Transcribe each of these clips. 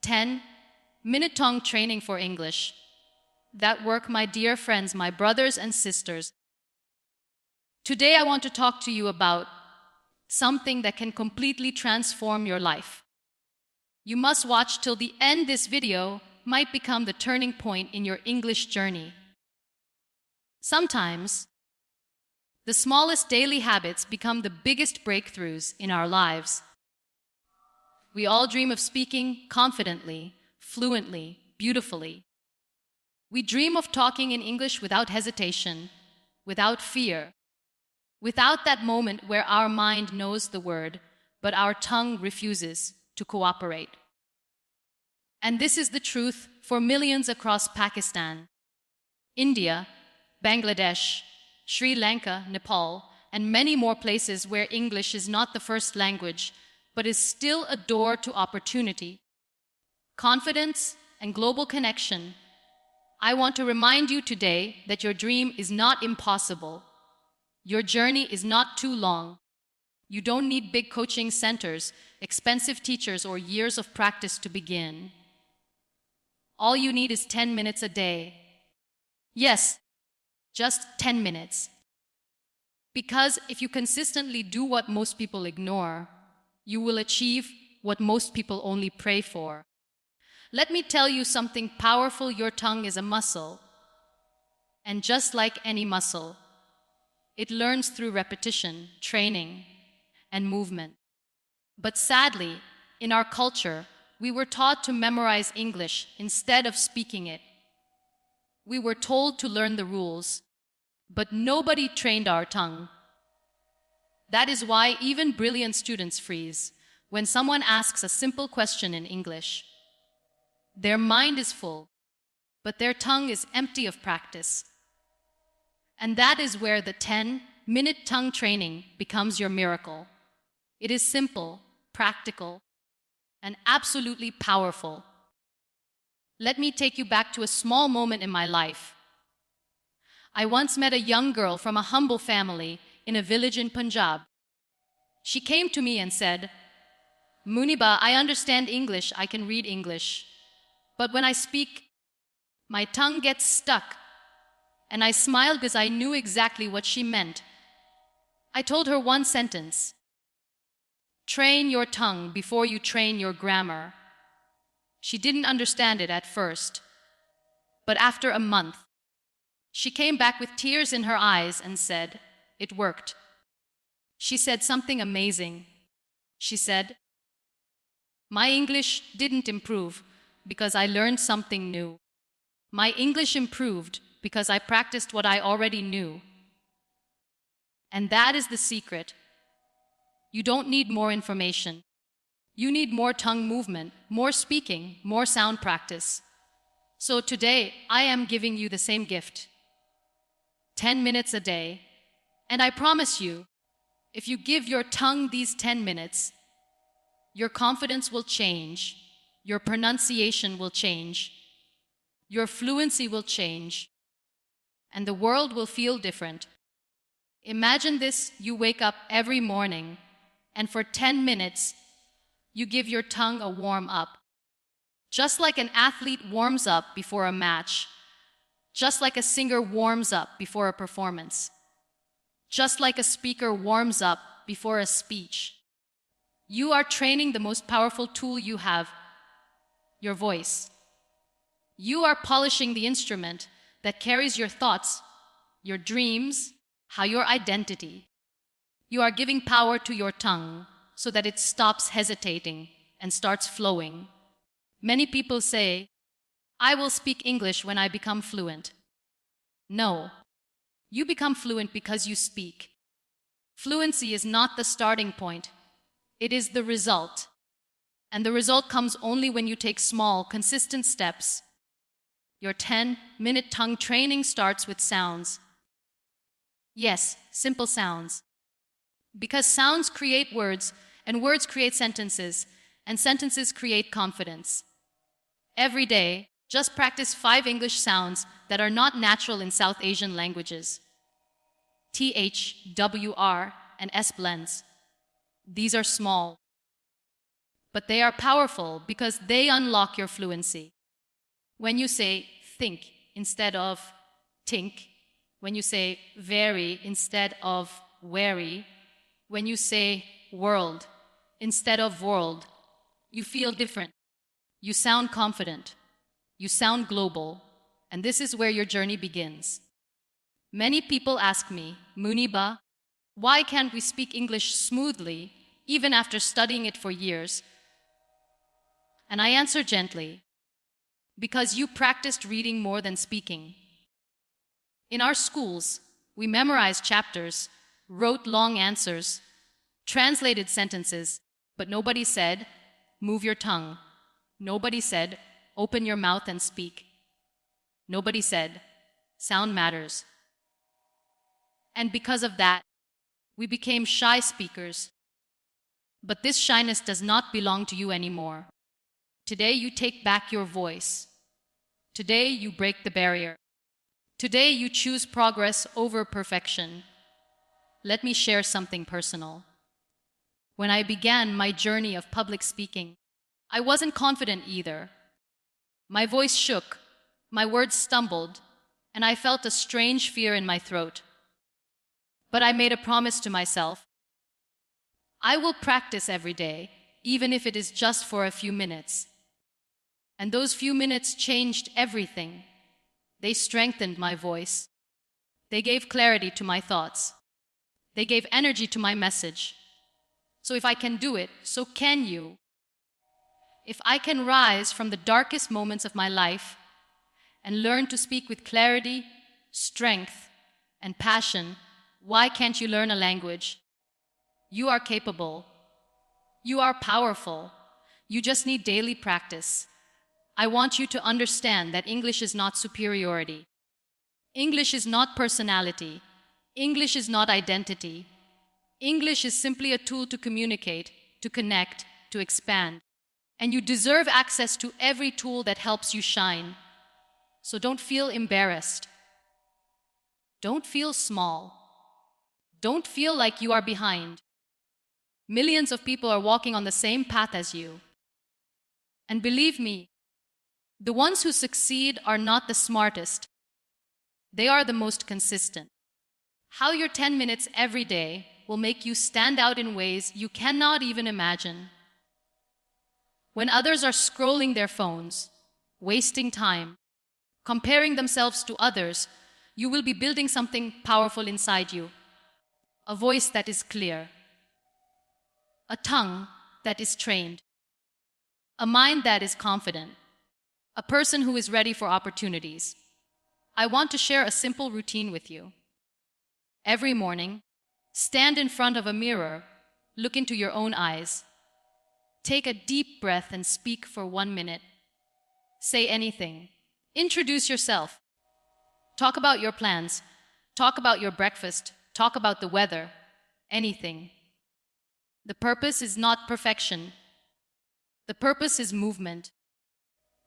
10-minute tongue training for English. That work, my dear friends, my brothers and sisters. Today I want to talk to you about something that can completely transform your life. You must watch till the end. This video might become the turning point in your English journey. Sometimes, the smallest daily habits become the biggest breakthroughs in our lives. We all dream of speaking confidently, fluently, beautifully. We dream of talking in English without hesitation, without fear, without that moment where our mind knows the word, but our tongue refuses to cooperate. And this is the truth for millions across Pakistan, India, Bangladesh, Sri Lanka, Nepal, and many more places where English is not the first language, but is still a door to opportunity, confidence, and global connection. I want to remind you today that your dream is not impossible. Your journey is not too long. You don't need big coaching centers, expensive teachers, or years of practice to begin. All you need is 10 minutes a day. Yes, just 10 minutes. Because if you consistently do what most people ignore, you will achieve what most people only pray for. Let me tell you something powerful. Your tongue is a muscle. And just like any muscle, it learns through repetition, training, and movement. But sadly, in our culture, we were taught to memorize English instead of speaking it. We were told to learn the rules, but nobody trained our tongue. That is why even brilliant students freeze when someone asks a simple question in English. Their mind is full, but their tongue is empty of practice. And that is where the 10-minute tongue training becomes your miracle. It is simple, practical, and absolutely powerful. Let me take you back to a small moment in my life. I once met a young girl from a humble family in a village in Punjab. She came to me and said, "Muniba, I understand English, I can read English. But when I speak, my tongue gets stuck." And I smiled because I knew exactly what she meant. I told her one sentence: train your tongue before you train your grammar. She didn't understand it at first, but after a month, she came back with tears in her eyes and said, "It worked." She said something amazing. She said, "My English didn't improve because I learned something new. My English improved because I practiced what I already knew." And that is the secret. You don't need more information. You need more tongue movement, more speaking, more sound practice. So today, I am giving you the same gift. 10 minutes a day. And I promise you, if you give your tongue these 10 minutes, your confidence will change, your pronunciation will change, your fluency will change, and the world will feel different. Imagine this: you wake up every morning, and for 10 minutes, you give your tongue a warm-up. Just like an athlete warms up before a match, just like a singer warms up before a performance, just like a speaker warms up before a speech, you are training the most powerful tool you have, your voice. You are polishing the instrument that carries your thoughts, your dreams, your identity. You are giving power to your tongue so that it stops hesitating and starts flowing. Many people say, "I will speak English when I become fluent." No, you become fluent because you speak. Fluency is not the starting point. It is the result. And the result comes only when you take small, consistent steps. Your 10-minute tongue training starts with sounds. Yes, simple sounds. Because sounds create words, and words create sentences, and sentences create confidence. Every day, just practice 5 English sounds that are not natural in South Asian languages. TH, WR, and S blends. These are small, but they are powerful because they unlock your fluency. When you say think instead of tink, when you say very instead of wary, when you say world instead of world, you feel different. You sound confident. You sound global. And this is where your journey begins. Many people ask me, Muniba, why can't we speak English smoothly even after studying it for years? And I answer gently, because you practiced reading more than speaking. In our schools, we memorized chapters, wrote long answers, translated sentences, but nobody said, move your tongue. Nobody said, open your mouth and speak. Nobody said, sound matters. And because of that, we became shy speakers. But this shyness does not belong to you anymore. Today you take back your voice. Today you break the barrier. Today you choose progress over perfection. Let me share something personal. When I began my journey of public speaking, I wasn't confident either. My voice shook, my words stumbled, and I felt a strange fear in my throat. But I made a promise to myself. I will practice every day, even if it is just for a few minutes. And those few minutes changed everything. They strengthened my voice. They gave clarity to my thoughts. They gave energy to my message. So if I can do it, so can you. If I can rise from the darkest moments of my life and learn to speak with clarity, strength, and passion, why can't you learn a language? You are capable. You are powerful. You just need daily practice. I want you to understand that English is not superiority. English is not personality. English is not identity. English is simply a tool to communicate, to connect, to expand. And you deserve access to every tool that helps you shine. So don't feel embarrassed. Don't feel small. Don't feel like you are behind. Millions of people are walking on the same path as you. And believe me, the ones who succeed are not the smartest. They are the most consistent. How your 10 minutes every day will make you stand out in ways you cannot even imagine. When others are scrolling their phones, wasting time, comparing themselves to others, you will be building something powerful inside you. A voice that is clear. A tongue that is trained. A mind that is confident. A person who is ready for opportunities. I want to share a simple routine with you. Every morning, stand in front of a mirror, look into your own eyes. Take a deep breath and speak for 1 minute. Say anything. Introduce yourself. Talk about your plans. Talk about your breakfast. Talk about the weather. Anything. The purpose is not perfection. The purpose is movement.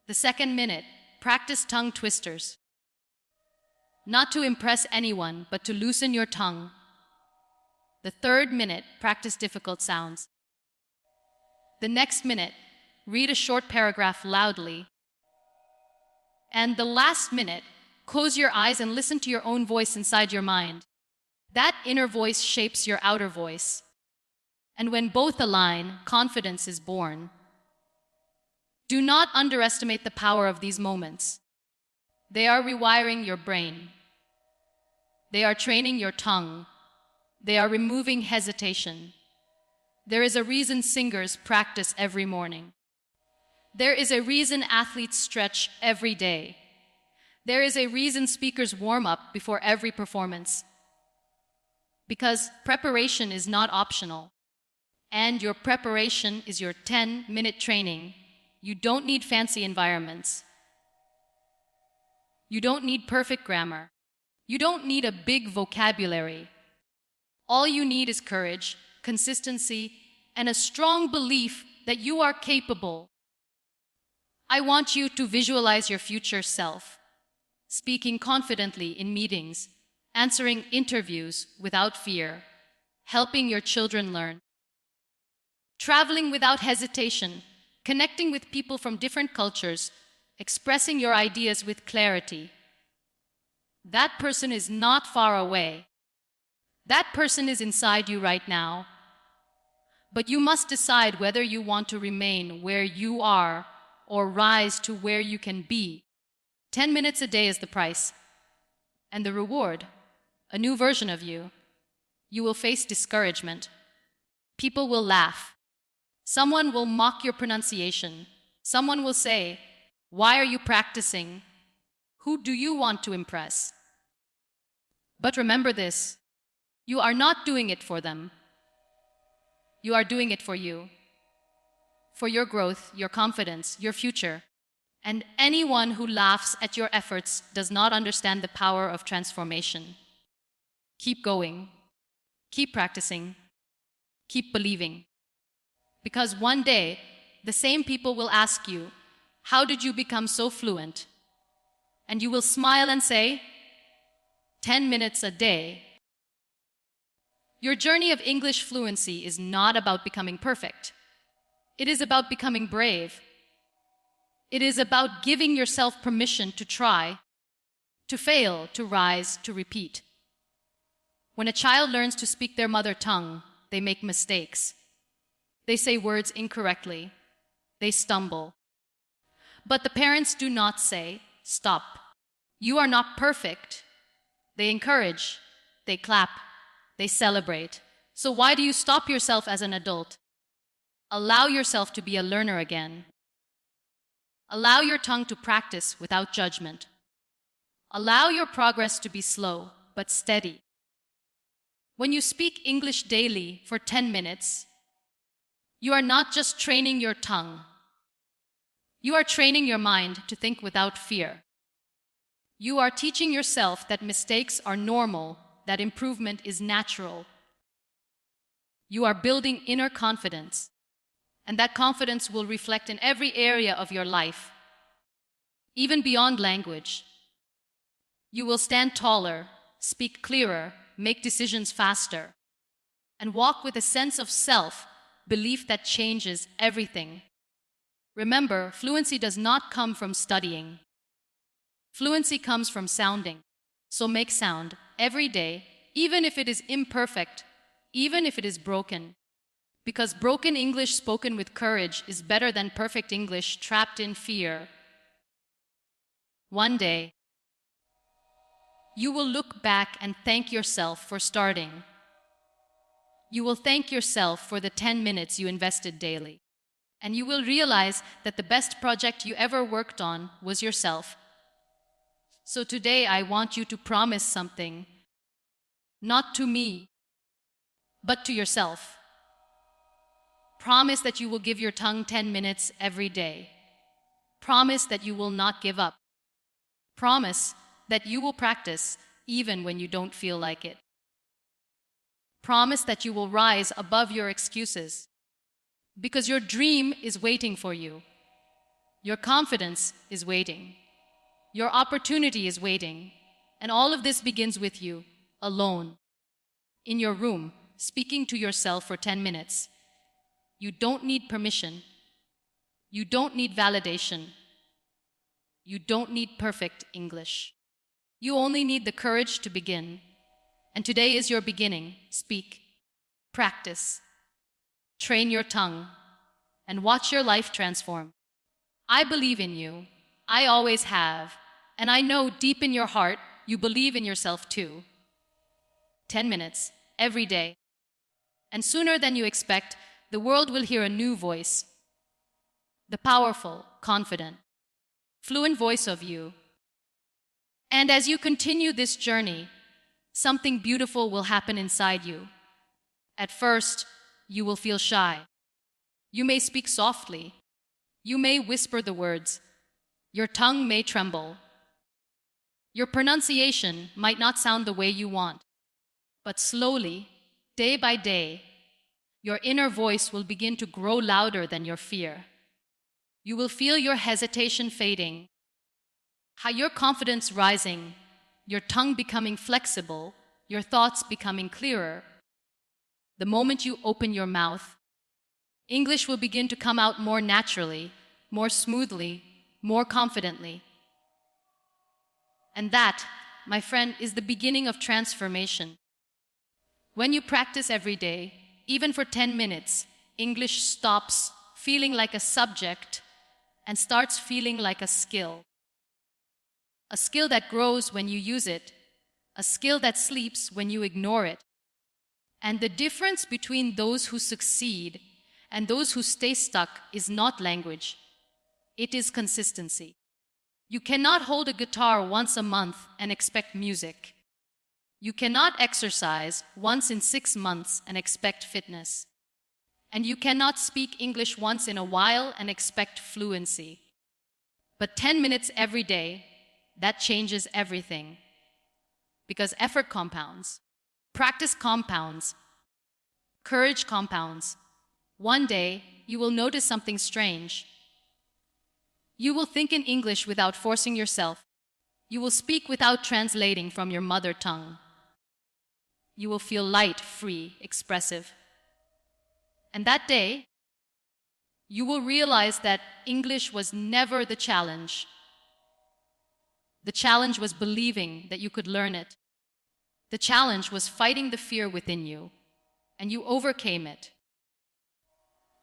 The second minute, practice tongue twisters. Not to impress anyone, but to loosen your tongue. The third minute, practice difficult sounds. The next minute, read a short paragraph loudly. And the last minute, close your eyes and listen to your own voice inside your mind. That inner voice shapes your outer voice. And when both align, confidence is born. Do not underestimate the power of these moments. They are rewiring your brain. They are training your tongue. They are removing hesitation. There is a reason singers practice every morning. There is a reason athletes stretch every day. There is a reason speakers warm up before every performance. Because preparation is not optional. And your preparation is your 10-minute training. You don't need fancy environments. You don't need perfect grammar. You don't need a big vocabulary. All you need is courage, consistency, and a strong belief that you are capable. I want you to visualize your future self, speaking confidently in meetings, answering interviews without fear, helping your children learn, traveling without hesitation, connecting with people from different cultures, expressing your ideas with clarity. That person is not far away. That person is inside you right now. But you must decide whether you want to remain where you are or rise to where you can be. 10 minutes a day is the price. And the reward, a new version of you. You will face discouragement. People will laugh. Someone will mock your pronunciation. Someone will say, "Why are you practicing? Who do you want to impress?" But remember this, you are not doing it for them. You are doing it for you, for your growth, your confidence, your future. And anyone who laughs at your efforts does not understand the power of transformation. Keep going, keep practicing, keep believing. Because one day, the same people will ask you, "How did you become so fluent?" And you will smile and say, 10 minutes a day. Your journey of English fluency is not about becoming perfect. It is about becoming brave. It is about giving yourself permission to try, to fail, to rise, to repeat. When a child learns to speak their mother tongue, they make mistakes. They say words incorrectly. They stumble. But the parents do not say, "Stop. You are not perfect." They encourage. They clap. They celebrate. So why do you stop yourself as an adult? Allow yourself to be a learner again. Allow your tongue to practice without judgment. Allow your progress to be slow but steady. When you speak English daily for 10 minutes, you are not just training your tongue. You are training your mind to think without fear. You are teaching yourself that mistakes are normal, that improvement is natural. You are building inner confidence, and that confidence will reflect in every area of your life, even beyond language. You will stand taller, speak clearer, make decisions faster, and walk with a sense of self-belief that changes everything. Remember, fluency does not come from studying. Fluency comes from sounding. So make sound every day, even if it is imperfect, even if it is broken. Because broken English spoken with courage is better than perfect English trapped in fear. One day, you will look back and thank yourself for starting. You will thank yourself for the 10 minutes you invested daily. And you will realize that the best project you ever worked on was yourself. So today I want you to promise something, not to me, but to yourself. Promise that you will give your tongue 10 minutes every day. Promise that you will not give up. Promise that you will practice even when you don't feel like it. Promise that you will rise above your excuses, because your dream is waiting for you. Your confidence is waiting. Your opportunity is waiting. And all of this begins with you, alone, in your room, speaking to yourself for 10 minutes. You don't need permission. You don't need validation. You don't need perfect English. You only need the courage to begin. And today is your beginning. Speak, practice, train your tongue, and watch your life transform. I believe in you. I always have. And I know deep in your heart, you believe in yourself too. 10 minutes, every day. And sooner than you expect, the world will hear a new voice. The powerful, confident, fluent voice of you. And as you continue this journey, something beautiful will happen inside you. At first, you will feel shy. You may speak softly. You may whisper the words. Your tongue may tremble. Your pronunciation might not sound the way you want. But slowly, day by day, your inner voice will begin to grow louder than your fear. You will feel your hesitation fading, how your confidence rising, your tongue becoming flexible, your thoughts becoming clearer. The moment you open your mouth, English will begin to come out more naturally, more smoothly, more confidently. And that, my friend, is the beginning of transformation. When you practice every day, even for 10 minutes, English stops feeling like a subject and starts feeling like a skill. A skill that grows when you use it, a skill that sleeps when you ignore it. And the difference between those who succeed and those who stay stuck is not language. It is consistency. You cannot hold a guitar once a month and expect music. You cannot exercise once in 6 months and expect fitness. And you cannot speak English once in a while and expect fluency. But 10 minutes every day, that changes everything. Because effort compounds, practice compounds, courage compounds. One day, you will notice something strange. You will think in English without forcing yourself. You will speak without translating from your mother tongue. You will feel light, free, expressive. And that day, you will realize that English was never the challenge. The challenge was believing that you could learn it. The challenge was fighting the fear within you, and you overcame it.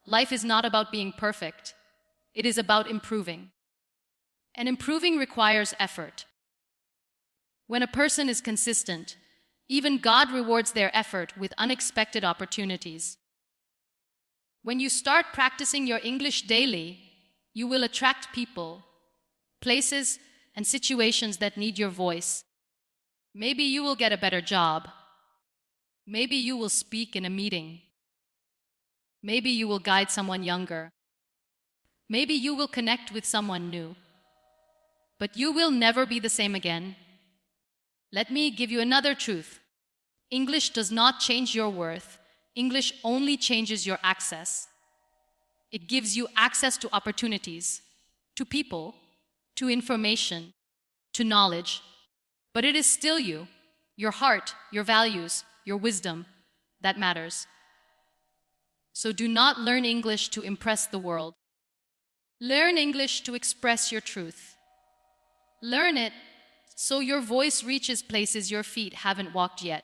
Life is not about being perfect. It is about improving. And improving requires effort. When a person is consistent, even God rewards their effort with unexpected opportunities. When you start practicing your English daily, you will attract people, places, and situations that need your voice. Maybe you will get a better job. Maybe you will speak in a meeting. Maybe you will guide someone younger. Maybe you will connect with someone new. But you will never be the same again. Let me give you another truth. English does not change your worth. English only changes your access. It gives you access to opportunities, to people, to information, to knowledge. But it is still you, your heart, your values, your wisdom, that matters. So do not learn English to impress the world. Learn English to express your truth. Learn it so your voice reaches places your feet haven't walked yet.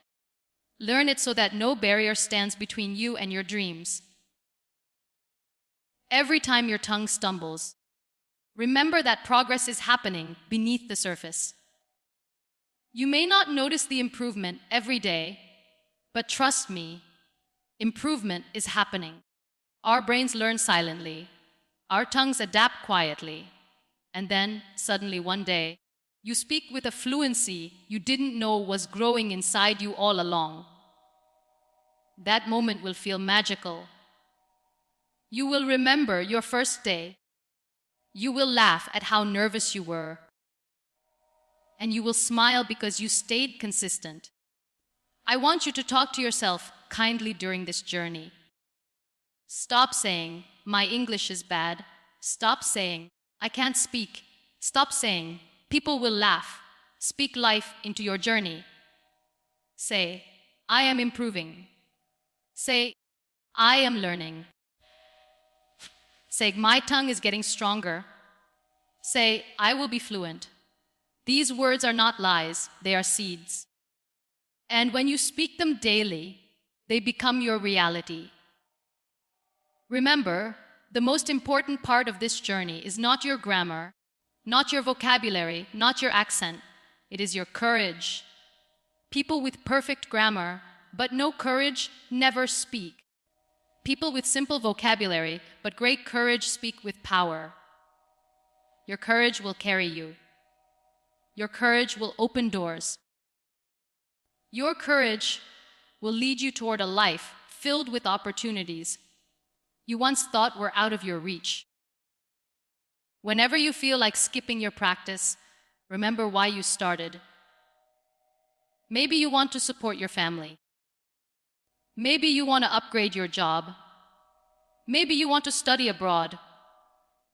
Learn it so that no barrier stands between you and your dreams. Every time your tongue stumbles, remember that progress is happening beneath the surface. You may not notice the improvement every day, but trust me, improvement is happening. Our brains learn silently. Our tongues adapt quietly. And then, suddenly one day, you speak with a fluency you didn't know was growing inside you all along. That moment will feel magical. You will remember your first day. You will laugh at how nervous you were. And you will smile because you stayed consistent. I want you to talk to yourself kindly during this journey. Stop saying, "My English is bad." Stop saying, "I can't speak." Stop saying, "People will laugh." Speak life into your journey. Say, "I am improving." Say, "I am learning." Say, "My tongue is getting stronger." Say, "I will be fluent." These words are not lies, they are seeds. And when you speak them daily, they become your reality. Remember, the most important part of this journey is not your grammar, not your vocabulary, not your accent. It is your courage. People with perfect grammar, but no courage, never speak. People with simple vocabulary, but great courage speak with power. Your courage will carry you. Your courage will open doors. Your courage will lead you toward a life filled with opportunities you once thought were out of your reach. Whenever you feel like skipping your practice, remember why you started. Maybe you want to support your family. Maybe you want to upgrade your job. Maybe you want to study abroad.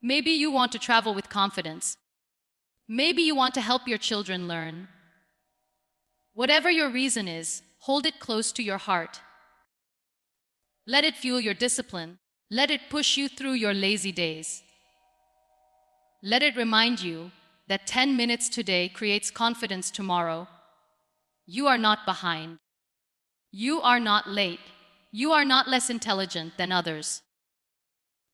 Maybe you want to travel with confidence. Maybe you want to help your children learn. Whatever your reason is, hold it close to your heart. Let it fuel your discipline. Let it push you through your lazy days. Let it remind you that 10 minutes today creates confidence tomorrow. You are not behind. You are not late. You are not less intelligent than others.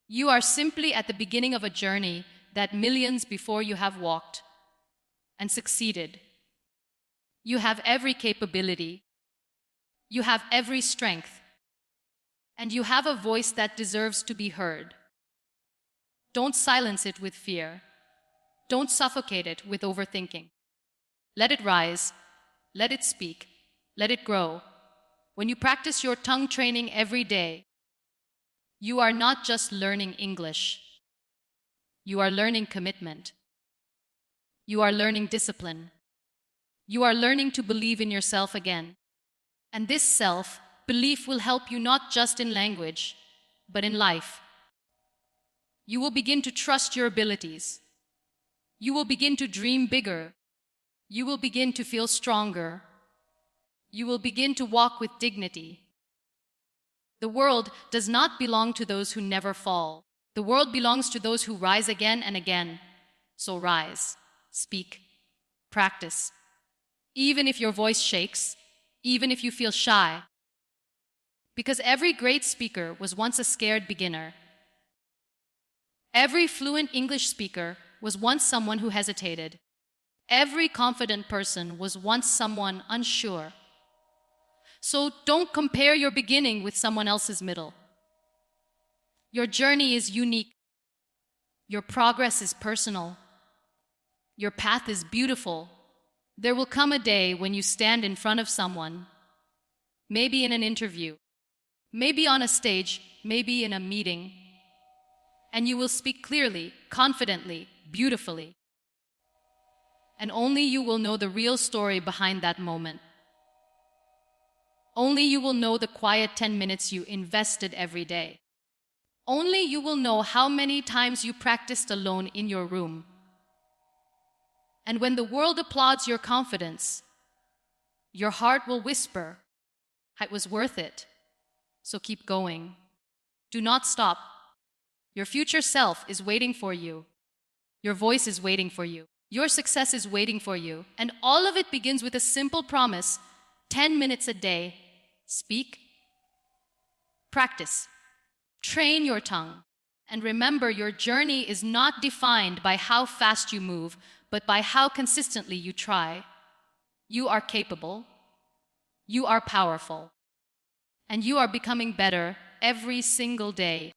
You are simply at the beginning of a journey that millions before you have walked and succeeded. You have every capability. You have every strength. And you have a voice that deserves to be heard. Don't silence it with fear. Don't suffocate it with overthinking. Let it rise. Let it speak. Let it grow. When you practice your tongue training every day, you are not just learning English. You are learning commitment. You are learning discipline. You are learning to believe in yourself again. And this self-belief will help you not just in language, but in life. You will begin to trust your abilities. You will begin to dream bigger. You will begin to feel stronger. You will begin to walk with dignity. The world does not belong to those who never fall. The world belongs to those who rise again and again. So rise, speak, practice. Even if your voice shakes, even if you feel shy. Because every great speaker was once a scared beginner. Every fluent English speaker was once someone who hesitated. Every confident person was once someone unsure. So don't compare your beginning with someone else's middle. Your journey is unique. Your progress is personal. Your path is beautiful. There will come a day when you stand in front of someone, maybe in an interview, maybe on a stage, maybe in a meeting, and you will speak clearly, confidently, beautifully. And only you will know the real story behind that moment. Only you will know the quiet 10 minutes you invested every day. Only you will know how many times you practiced alone in your room. And when the world applauds your confidence, your heart will whisper, "It was worth it." So keep going. Do not stop. Your future self is waiting for you. Your voice is waiting for you. Your success is waiting for you. And all of it begins with a simple promise: 10 minutes a day. Speak, practice, train your tongue. And remember, your journey is not defined by how fast you move, but by how consistently you try. You are capable. You are powerful. And you are becoming better every single day.